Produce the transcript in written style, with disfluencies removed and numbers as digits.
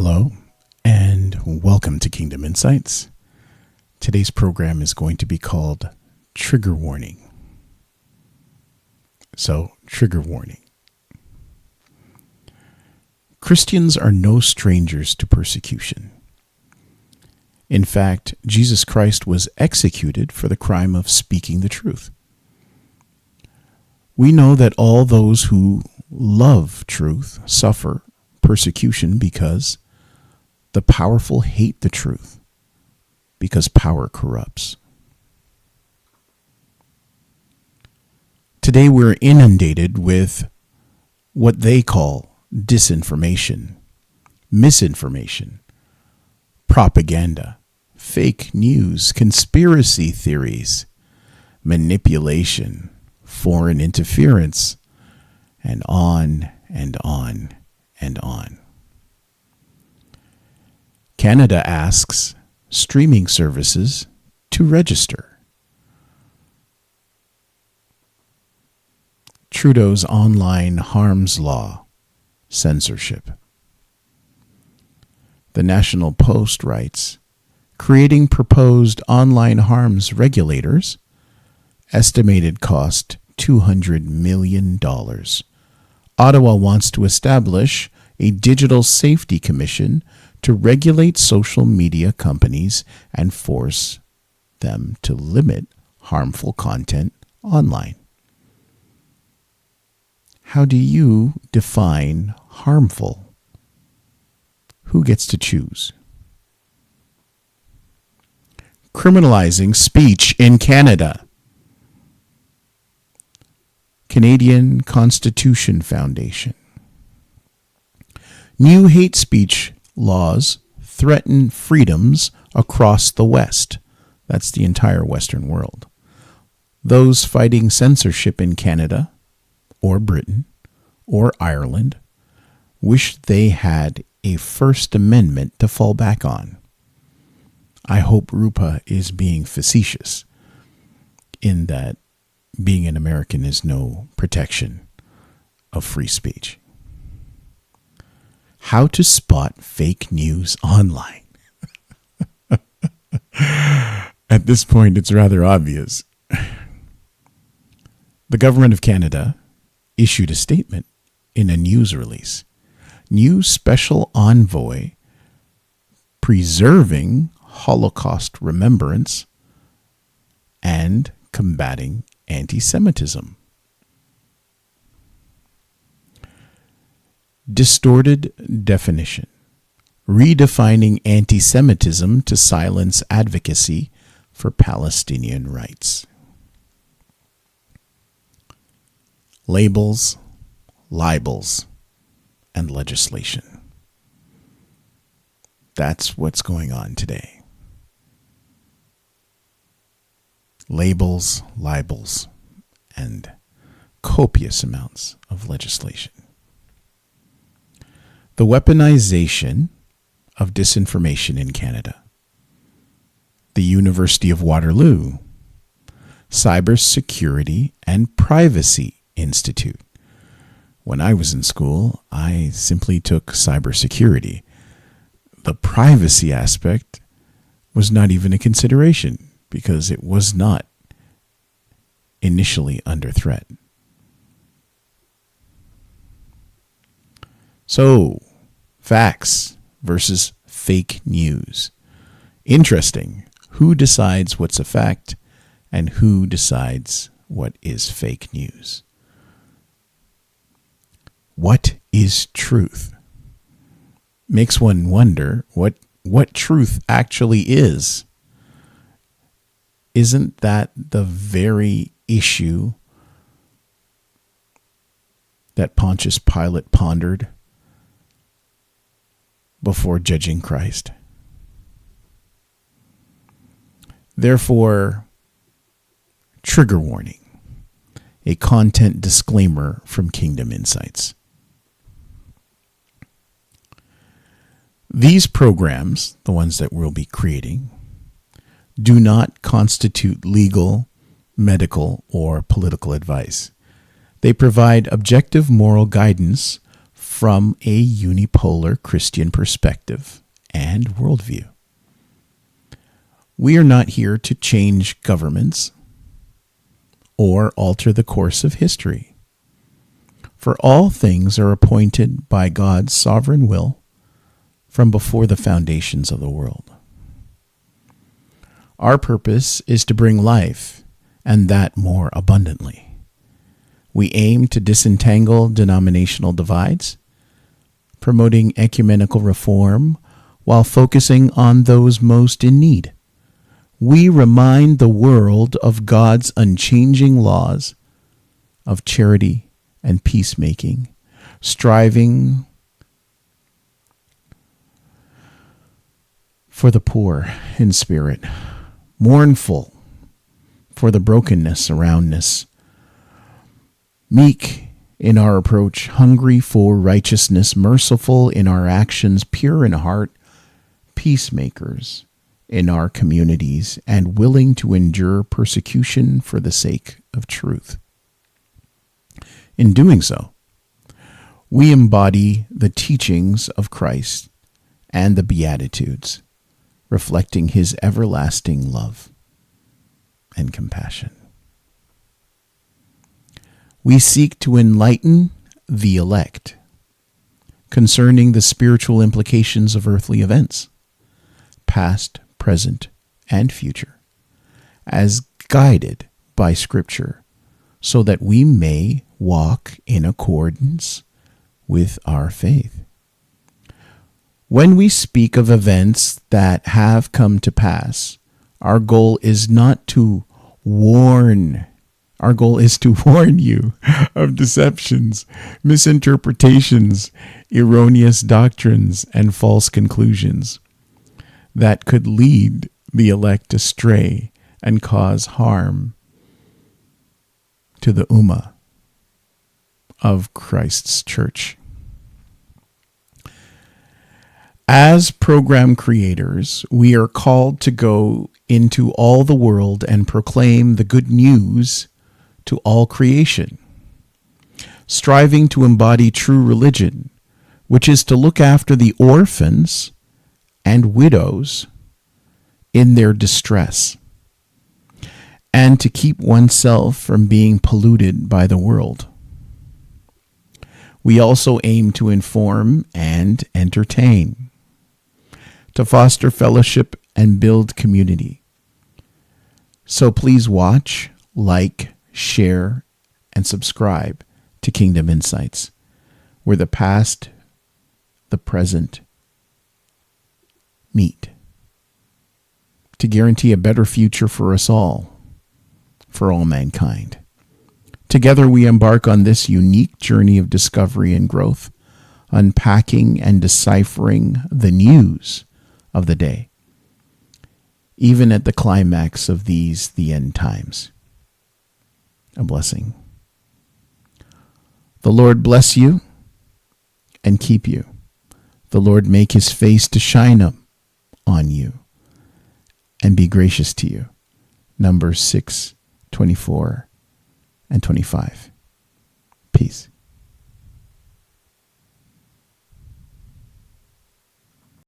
Hello, and welcome to Kingdom Insights. Today's program is going to be called Trigger Warning. So, trigger warning. Christians are no strangers to persecution. In fact, Jesus Christ was executed for the crime of speaking the truth. We know that all those who love truth suffer persecution because the powerful hate the truth, because power corrupts. Today we're inundated with what they call disinformation, misinformation, propaganda, fake news, conspiracy theories, manipulation, foreign interference, and on and on and on. Canada asks streaming services to register. Trudeau's online harms law, censorship. The National Post writes, creating proposed online harms regulators, estimated cost $200 million. Ottawa wants to establish a digital safety commission to regulate social media companies and force them to limit harmful content online. How do you define harmful? Who gets to choose? Criminalizing speech in Canada. Canadian Constitution Foundation. New hate speech laws threaten freedoms across the West. That's the entire Western world. Those fighting censorship in Canada, or Britain, or Ireland, wish they had a First Amendment to fall back on. I hope Rupa is being facetious in that being an American is no protection of free speech. How to spot fake news online. At this point, it's rather obvious. The Government of Canada issued a statement in a news release. New special envoy preserving Holocaust remembrance and combating anti-Semitism. Distorted definition. Redefining anti-Semitism to silence advocacy for Palestinian rights. Labels, libels, and legislation. That's what's going on today. Labels, libels, and copious amounts of legislation. The weaponization of disinformation in Canada. The University of Waterloo, Cybersecurity and Privacy Institute. When I was in school, I simply took cybersecurity. The privacy aspect was not even a consideration because it was not initially under threat. So, facts versus fake news. Interesting. Who decides what's a fact and who decides what is fake news? What is truth? Makes one wonder what truth actually is. Isn't that the very issue that Pontius Pilate pondered before judging Christ? Therefore, trigger warning, a content disclaimer from Kingdom Insights. These programs, the ones that we'll be creating, do not constitute legal, medical, or political advice. They provide objective moral guidance from a unipolar Christian perspective and worldview. We are not here to change governments or alter the course of history, for all things are appointed by God's sovereign will from before the foundations of the world. Our purpose is to bring life, and that more abundantly. We aim to disentangle denominational divides, promoting ecumenical reform while focusing on those most in need. We remind the world of God's unchanging laws of charity and peacemaking, striving for the poor in spirit, mournful for the brokenness around us, meek in our approach, hungry for righteousness, merciful in our actions, pure in heart, peacemakers in our communities, and willing to endure persecution for the sake of truth. In doing so, we embody the teachings of Christ and the Beatitudes, reflecting his everlasting love and compassion. We seek to enlighten the elect concerning the spiritual implications of earthly events, past, present, and future, as guided by Scripture, so that we may walk in accordance with our faith. When we speak of events that have come to pass, our goal is not to warn. Our goal is to warn you of deceptions, misinterpretations, erroneous doctrines, and false conclusions that could lead the elect astray and cause harm to the Ummah of Christ's church. As program creators, we are called to go into all the world and proclaim the good news to all creation, striving to embody true religion, which is to look after the orphans and widows in their distress, and to keep oneself from being polluted by the world. We also aim to inform and entertain, to foster fellowship and build community. So please watch, like, share, and subscribe to Kingdom Insights, where the past, the present meet to guarantee a better future for us all, for all mankind. Together we embark on this unique journey of discovery and growth, unpacking and deciphering the news of the day, even at the climax of these, the end times. A blessing. The Lord bless you and keep you. The Lord make his face to shine up on you and be gracious to you. Numbers 6:24 and 25. Peace.